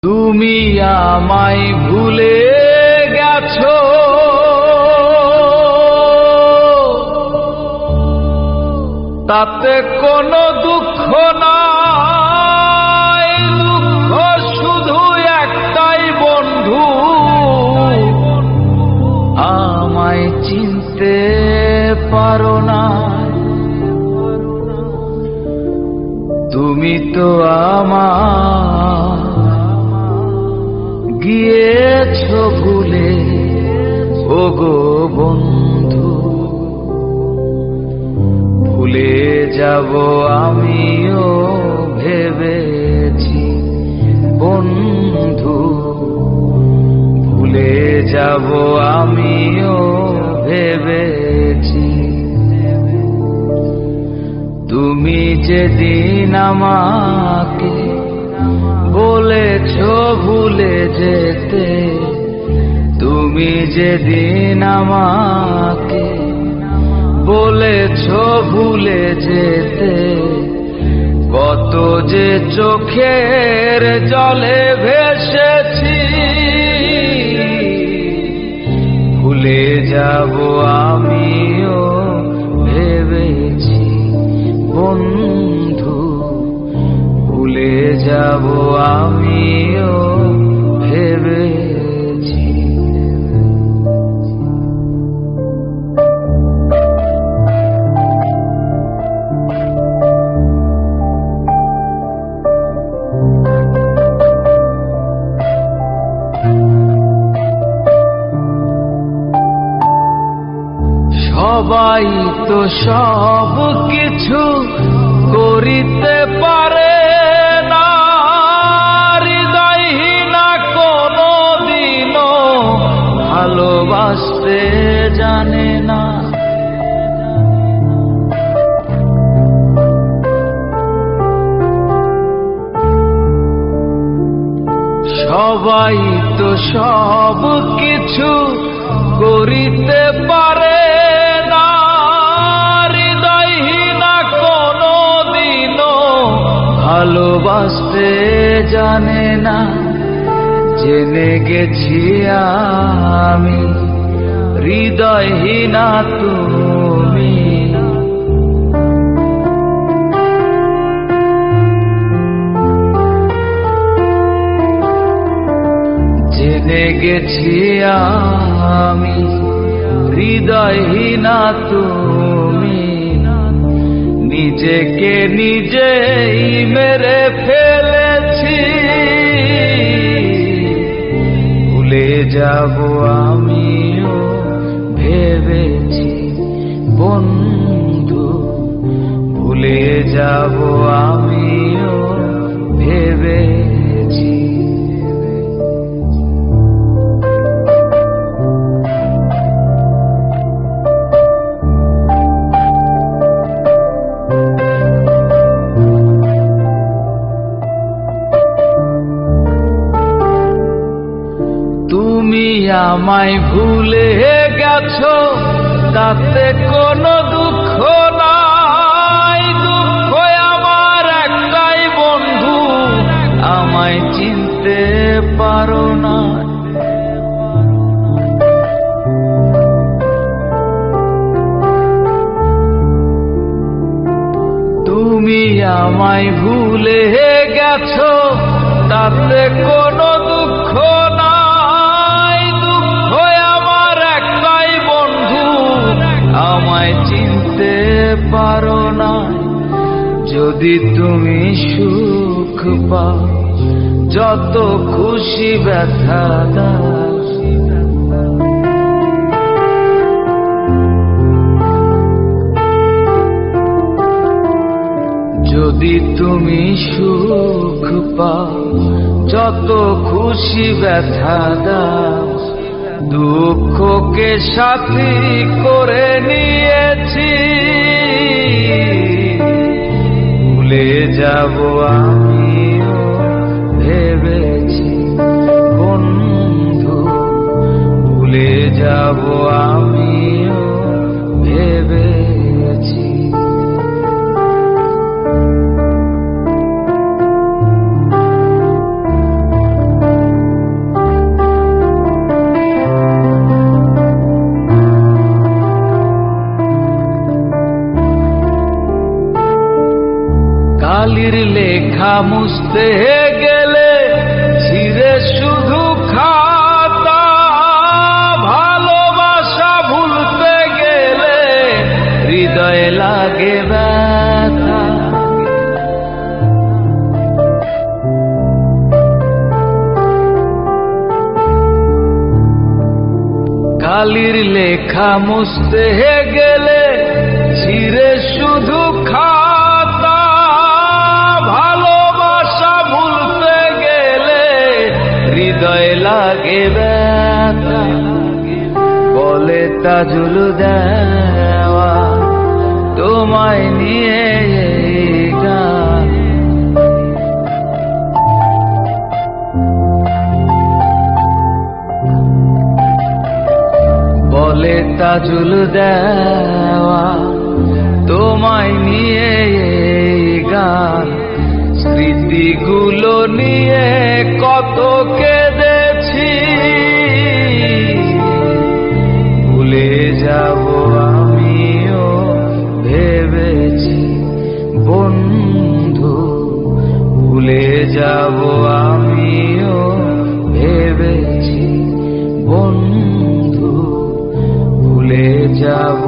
তুমি আমায় ভুলে গেছো, তাতে কোনো দুঃখ নাই। দুঃখ শুধু একটাই বন্ধু, আমায় চিনতে পারো না। তুমি তো আমার গিয়েছো ভুলে, ওগো বন্ধু। ভুলে যাব আমিও ভেবেছি বন্ধু, ভুলে যাব আমিও ভেবেছি। তুমি যেদিন আমাকে বলেছো ভুলে যেতে, তুমি যেদিন আমাকে বলেছো ভুলে যেতে, কত যে চোখের জলে ভেসেছি। ভুলে যাব আমিও ভেবেছি বন্ধু, ভুলে যাব আমিও ভেবেছি। সবাই তো সব কিছু করিতে পারে না, হৃদয়হীনা কোনো দিনও ভালোবাসতে জানে না। সবাই তো সব কিছু করিতে পারে না, হৃদয়হীনা কোনো দিনও ভালোবাসতে জানে না। জেনে গেছি আমি হৃদয়হীনা তুমি, জেনে গেছি আমি হৃদয়হীনা তুমি। নিজেকে নিজেই মেরে ফেলেছি, ভুলে যাব আমিও ভেবেছি বন্ধু, ভুলে যাব আমিও ভেবেছি। তুমি আমায় ভুলে গেছো, তাতে কোনো দুঃখ নাই। দুঃখ আমার একটাই বন্ধু, আমায় চিনতে পারো না। তুমি আমায় ভুলে গেছো, তাতে কোনো দুঃখ নাই। দুঃখ আমার একটাই বন্ধু, আমায় চিনতে পারো না। যদি তুমি সুখ পাও, যত খুশি ব্যথা দাও। যদি তুমি সুখ পাও, যত খুশি ব্যথা দাও। দুঃখকে সাথী করে নিয়েছি, ভুলে যাব আমিও ভেবেছি বন্ধু, ভুলে যাব আমিও ভেবেছি। লেখা মুছতে গেলে ছিঁড়ে শুধু খাতা, ভালোবাসা ভুলতে গেলে হৃদয়ে লাগে ব্যথা। কালির লেখা মুছতে গেলে ছিঁড়ে শুধু খাতা, ভালোবাসা ভুলতে গেলে হৃদয় লাগে ব্যথা। বলে তাজুল দেওয়া তোমায় নিয়ে এই গান, বলে তাজুল দেওয়া তোমায় নিয়ে এই গান। স্মৃতিগুলো নিয়ে কত কেঁদেছি, ভুলে যাব আমিও ভেবেছি বন্ধু, ভুলে যাব আমিও ভেবেছি বন্ধু, ভুলে যাব